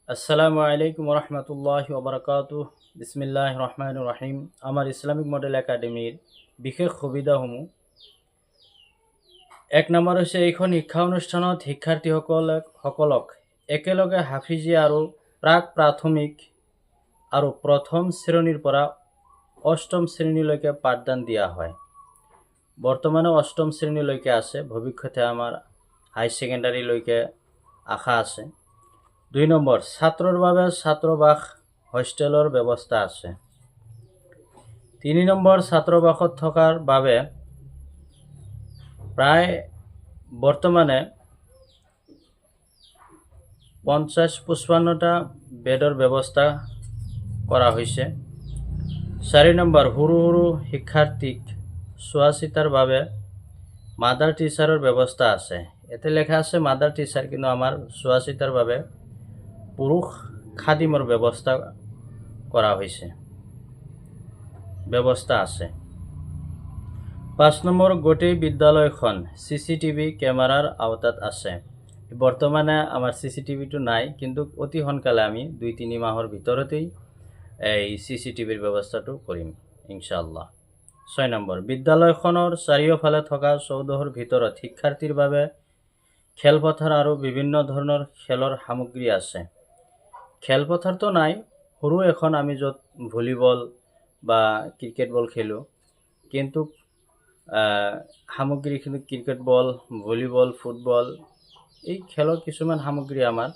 আসসালামু আলাইকুম ৰহমতুল্লাহি ওবৰাকাতুহ। বিসমিল্লাহিৰ ৰহমানিৰ ৰহিম। আমাৰ ইসলামিক মডেল একাডেমিৰ বিশেষ সুবিধাসমূহ এক নম্বৰ হৈছে এইখন শিক্ষা অনুষ্ঠানত শিক্ষাৰ্থীসকলক একেলগে হাফিজি আৰু প্ৰাক প্ৰাথমিক আৰু প্ৰথম শ্ৰেণীৰ পৰা অষ্টম শ্ৰেণীলৈকে পাঠদান দিয়া হয়। বৰ্তমানে অষ্টম শ্ৰেণীলৈকে আছে, ভৱিষ্যতে আমাৰ হাই ছেকেণ্ডাৰীলৈকে আশা আছে। 2 নম্বৰ, ছাত্ৰৰ বাবে ছাত্ৰবাস হোষ্টেলৰ ব্যৱস্থা আছে। 3 নম্বৰ, ছাত্ৰবাসত থকাৰ বাবে প্ৰায় বৰ্তমানে 50-55টা বেডৰ ব্যৱস্থা কৰা হৈছে। 4 নম্বৰ, সৰু সৰু শিক্ষাৰ্থীক চোৱা চিতাৰ বাবে মাদাৰ টিচাৰৰ ব্যৱস্থা আছে। এতে লেখা আছে মাদাৰ টিচাৰ, কিন্তু আমাৰ চোৱা চিতাৰ বাবে পুৰুষ খাদিমৰ ব্যৱস্থা আছে। 5 নম্বৰ, গোটেই বিদ্যালয়খন CCTV কেমেৰাৰ আওতাত আছে। বৰ্তমানে আমাৰ CCTVটো নাই, কিন্তু অতি সোনকালে আমি 2-3 মাহৰ ভিতৰতেই এই CCTVৰ ব্যৱস্থাটো কৰিম ইনশাআল্লাহ। 6 নম্বৰ, বিদ্যালয়খনৰ চাৰিওফালে থকা চৌহদৰ ভিতৰত শিক্ষাৰ্থীৰ বাবে খেলপথাৰ আৰু বিভিন্ন ধৰণৰ খেলৰ সামগ্ৰী আছে। খেলপথাৰটো নাই, সৰু এখন আমি য'ত ভলীবল বা ক্ৰিকেট বল খেলোঁ, কিন্তু সামগ্ৰীখিনি ক্ৰিকেট বল, ভলীবল, ফুটবল এই খেলৰ কিছুমান সামগ্ৰী আমাৰ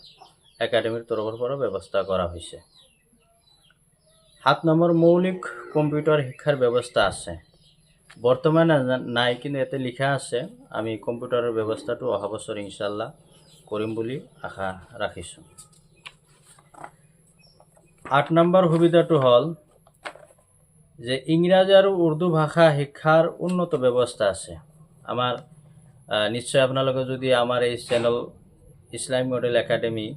একাডেমিৰ তৰফৰ পৰা ব্যৱস্থা কৰা হৈছে। 7 নম্বৰ, মৌলিক কম্পিউটাৰ শিক্ষাৰ ব্যৱস্থা আছে। বৰ্তমানে নাই, কিন্তু ইয়াতে লিখা আছে আমি কম্পিউটাৰৰ ব্যৱস্থাটো অহা বছৰ ইনশাআল্লাহ কৰিম বুলি আশা ৰাখিছোঁ। 8 নম্বৰ সুবিধাটো হ'ল যে ইংৰাজী আৰু উৰ্দু ভাষা শিক্ষাৰ উন্নত ব্যৱস্থা আছে। আমাৰ নিশ্চয় আপোনালোকে যদি আমাৰ এই চেনেল ইছলামিক মডেল একাডেমি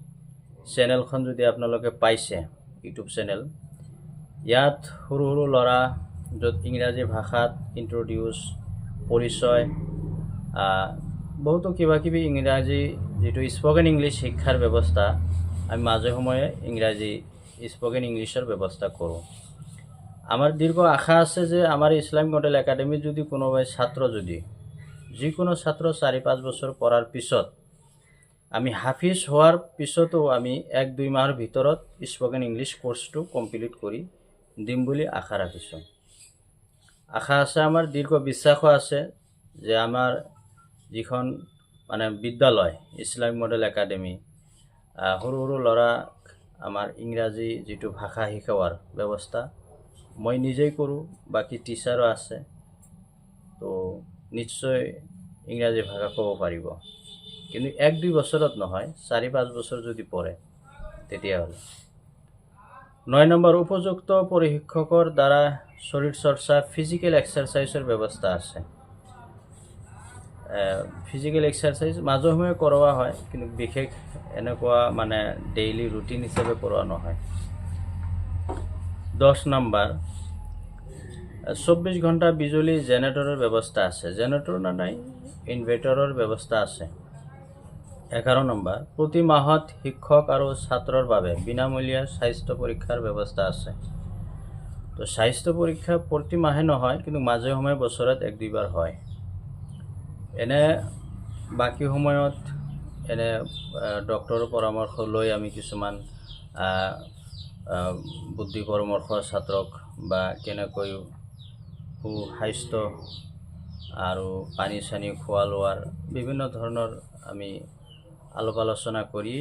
চেনেলখন যদি আপোনালোকে পাইছে, ইউটিউব চেনেল, ইয়াত সৰু সৰু ল'ৰা য'ত ইংৰাজী ভাষাত ইন্ট্ৰডিউচ, পৰিচয়, বহুতো কিবা কিবি ইংৰাজী যিটো স্পকেন ইংলিছ শিক্ষাৰ ব্যৱস্থা, আমি মাজে সময়ে ইংৰাজী স্পকেন ইংলিছৰ ব্যৱস্থা কৰোঁ। আমাৰ দীৰ্ঘ আশা আছে যে আমাৰ ইছলামিক মডেল একাডেমিত যদি কোনোবাই যিকোনো ছাত্ৰ 4-5 বছৰ পঢ়াৰ পিছত আমি হাফিজ হোৱাৰ পিছতো আমি 1-2 মাহৰ ভিতৰত স্পকেন ইংলিছ কোৰ্চটো কমপ্লিট কৰি দিম বুলি আশা ৰাখিছোঁ। আশা আছে, আমাৰ দীৰ্ঘ বিশ্বাসো আছে যে আমাৰ যিখন বিদ্যালয় ইছলামিক মডেল একাডেমি, সৰু সৰু ল'ৰাক আমাৰ ইংৰাজী যিটো ভাষা শিকোৱাৰ ব্যৱস্থা মই নিজেই কৰোঁ, বাকী টিচাৰো আছে, তো নিশ্চয় ইংৰাজী ভাষা ক'ব পাৰিব। কিন্তু 1-2 বছৰত নহয়, 4-5 বছৰ যদি পঢ়ে তেতিয়াহ'লে। 9 নম্বৰ, উপযুক্ত প্ৰশিক্ষকৰ দ্বাৰা শৰীৰ চৰ্চা ফিজিকেল এক্সাৰচাইজৰ ব্যৱস্থা আছে। ফিজিকেল এক্সাৰচাইজ মাজে সময়ে কৰোৱা হয়, কিন্তু বিশেষ এনেকুৱা ডেইলি ৰুটিন হিচাপে কৰোৱা নহয়। 10 নম্বৰ, 24 ঘণ্টা বিজুলী জেনেৰেটৰৰ ব্যৱস্থা আছে। জেনেৰেটৰ নাই, ইনভাৰ্টাৰৰ ব্যৱস্থা আছে। 11 নম্বৰ, প্ৰতি মাহত শিক্ষক আৰু ছাত্ৰৰ বাবে বিনামূলীয়া স্বাস্থ্য পৰীক্ষাৰ ব্যৱস্থা আছে। তো স্বাস্থ্য পৰীক্ষা প্ৰতি মাহে নহয়, কিন্তু মাজে সময়ে বছৰত 1-2 বাৰ হয়। এনে বাকী সময়ত ডক্টৰৰ পৰামৰ্শ লৈ আমি কিছুমান বুদ্ধি পৰামৰ্শ ছাত্ৰক বা কেনেকৈ সুস্বাস্থ্য আৰু পানী চানী খোৱা লোৱাৰ বিভিন্ন ধৰণৰ আমি আলাপ আলোচনা কৰি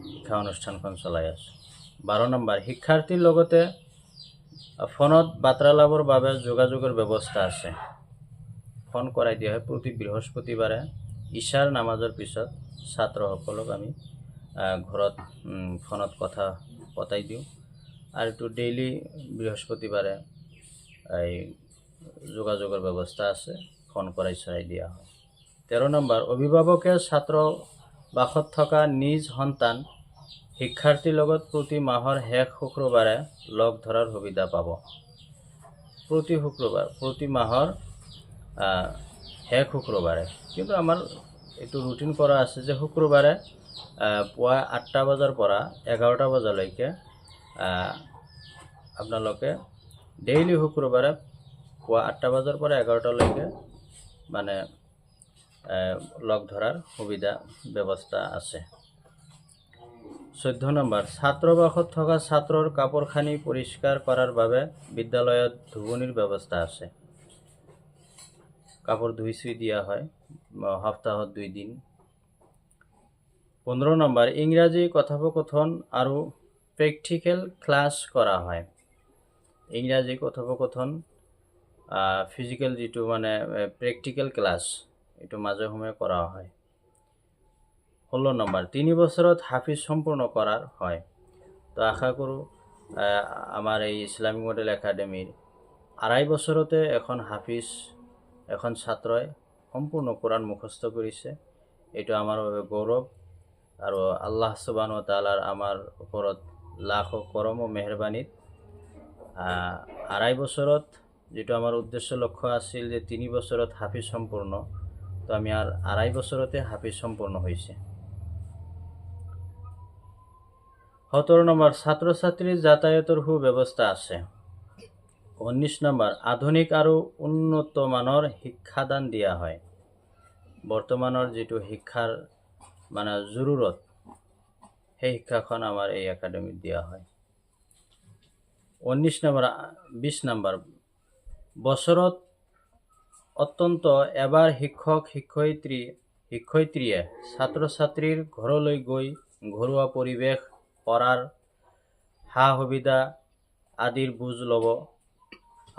শিক্ষা অনুষ্ঠানখন চলাই আছোঁ। 12 নম্বৰ, শিক্ষাৰ্থীৰ লগতে ফোনত বাৰ্তালাপৰ বাবে যোগাযোগৰ ব্যৱস্থা আছে। ফোন কৰাই দিয়া হয় প্ৰতি বৃহস্পতিবাৰে ইশাৰ নামাজৰ পিছত ছাত্ৰসকলক আমি ঘৰত ফোনত কথা পতাই দিওঁ, আৰু এইটো ডেইলি বৃহস্পতিবাৰে এই যোগাযোগৰ ব্যৱস্থা আছে, ফোন কৰাই দিয়া হয়। 13 নম্বৰ, অভিভাৱকে ছাত্ৰ বাসত থকা নিজ সন্তান শিক্ষাৰ্থীৰ লগত প্ৰতি মাহৰ শেষ শুক্ৰবাৰে লগ ধৰাৰ সুবিধা পাব। প্ৰতি মাহৰ শেষ শুক্ৰবাৰে, কিন্তু আমাৰ এইটো ৰুটিন কৰা আছে যে শুক্ৰবাৰে পুৱা 8টা বজাৰ পৰা 11টা বজালৈকে আপোনালোকে ডেইলি শুক্ৰবাৰে পুৱা 8টা বজাৰ পৰা 11টালৈকে মানে লগ ধৰাৰ সুবিধা ব্যৱস্থা আছে। 14 নম্বৰ, ছাত্ৰাবাসত থকা ছাত্ৰৰ কাপোৰ খানি পৰিষ্কাৰ কৰাৰ বাবে বিদ্যালয়ত ধুবনিৰ ব্যৱস্থা আছে। কাপড় ধুই চুই দিয়া হয় সপ্তাহত 2 দিন। 15 নম্বৰ, ইংৰাজী কথোপকথন আৰু প্ৰেক্টিকেল ক্লাছ কৰা হয়। ইংৰাজী কথোপকথন ফিজিক্যাল যেটো মানে প্ৰেক্টিকেল ক্লাছ এটো মাজে সময়ে কৰা হয়। 16 নম্বৰ, 3 বছৰত হাফিজ সম্পূৰ্ণ কৰাৰ হয়। তো আশা কৰোঁ আমাৰ এই ইসলামিক মডেল একাডেমিৰ 2.5 বছৰতে এখন ছাত্ৰই সম্পূৰ্ণ কোৰআন মুখস্থ কৰিছে। এইটো আমাৰ বাবে গৌৰৱ আৰু আল্লাহ সুবহানাহু ওয়া তাআলাৰ আমাৰ ওপৰত লাখো কৰম ও মেহৰবানীত 2.5 বছৰত যেটো আমাৰ উদ্দেশ্য লক্ষ্য আছিল যে 3 বছৰত হাফিজ সম্পূৰ্ণ, তো আমি আৰ 2.5 বছৰতে হাফিজ সম্পূৰ্ণ হৈছে। 17 নম্বৰ, ছাত্ৰ ছাত্ৰীৰ যাতায়াতৰ সুব্যৱস্থা আছে। 19 নম্বৰ, আধুনিক আৰু উন্নত মানৰ শিক্ষাদান দিয়া হয়। বৰ্তমানৰ যেটো শিক্ষাৰ মানে জৰুৰত সেই শিক্ষাখন আমাৰ এই একাডেমিত দিয়া হয়। 19 নম্বৰ, 20 নম্বৰ, বছৰত অত্যন্ত এবাৰ শিক্ষক শিক্ষয়িত্ৰীয়ে ছাত্ৰ ছাত্ৰীৰ ঘৰলৈ গৈ ঘৰুৱা পৰিৱেশ, পঢ়াৰ সা সুবিধা আদিৰ বুজ ল'ব।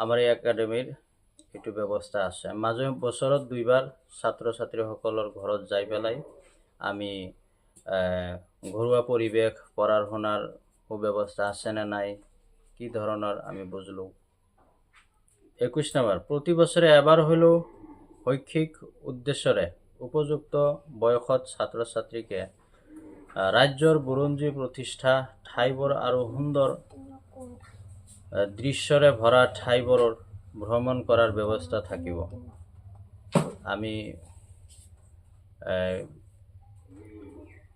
আমাৰ এই একাডেমিৰ এইটো ব্যৱস্থা আছে। মাজে বছৰত 2বাৰ ছাত্ৰ ছাত্ৰীসকলৰ ঘৰত যাই পেলাই আমি ঘৰুৱা পৰিৱেশ, পঢ়াৰ শুনাৰ সুব্যৱস্থা আছে নে নাই, কি ধৰণৰ আমি বুজলো। 21 নম্বৰ, প্ৰতি বছৰে এবাৰ হলেও শৈক্ষিক উদ্দেশ্যৰে উপযুক্ত বয়সত ছাত্ৰ ছাত্ৰীকে ৰাজ্যৰ বুৰঞ্জী প্ৰতিষ্ঠা ঠাইবোৰ আৰু সুন্দৰ দৃশ্যৰে ভৰা ঠাইবোৰৰ ভ্ৰমণ কৰাৰ ব্যৱস্থা থাকিব। আমি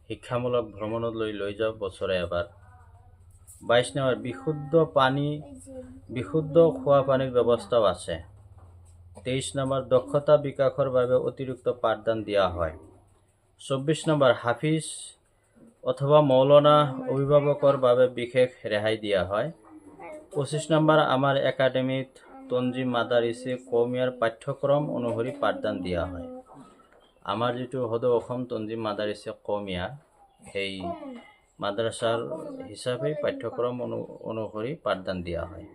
শিক্ষামূলক ভ্ৰমণত লৈ যাওঁ বছৰে এবাৰ। 22 নম্বৰ, বিশুদ্ধ খোৱা পানীৰ ব্যৱস্থাও আছে। 23 নম্বৰ, দক্ষতা বিকাশৰ বাবে অতিৰিক্ত পাঠদান দিয়া হয়। 24 নম্বৰ, হাফিজ অথবা মৌলানা অভিভাৱকৰ বাবে বিশেষ ৰেহাই দিয়া হয়। 25 নম্বৰ, আমাৰ একাডেমিত তনজিম মাদাৰিছে কৌমিয়াৰ পাঠ্যক্ৰম অনুসৰি পাঠদান দিয়া হয়। আমাৰ যেটো সদৌ অসম তনজিম মাদাৰিছে কৌমিয়া সেই মাদ্ৰাসাৰ হিসাবে পাঠ্যক্ৰম অনুসৰি পাঠদান দিয়া হয়।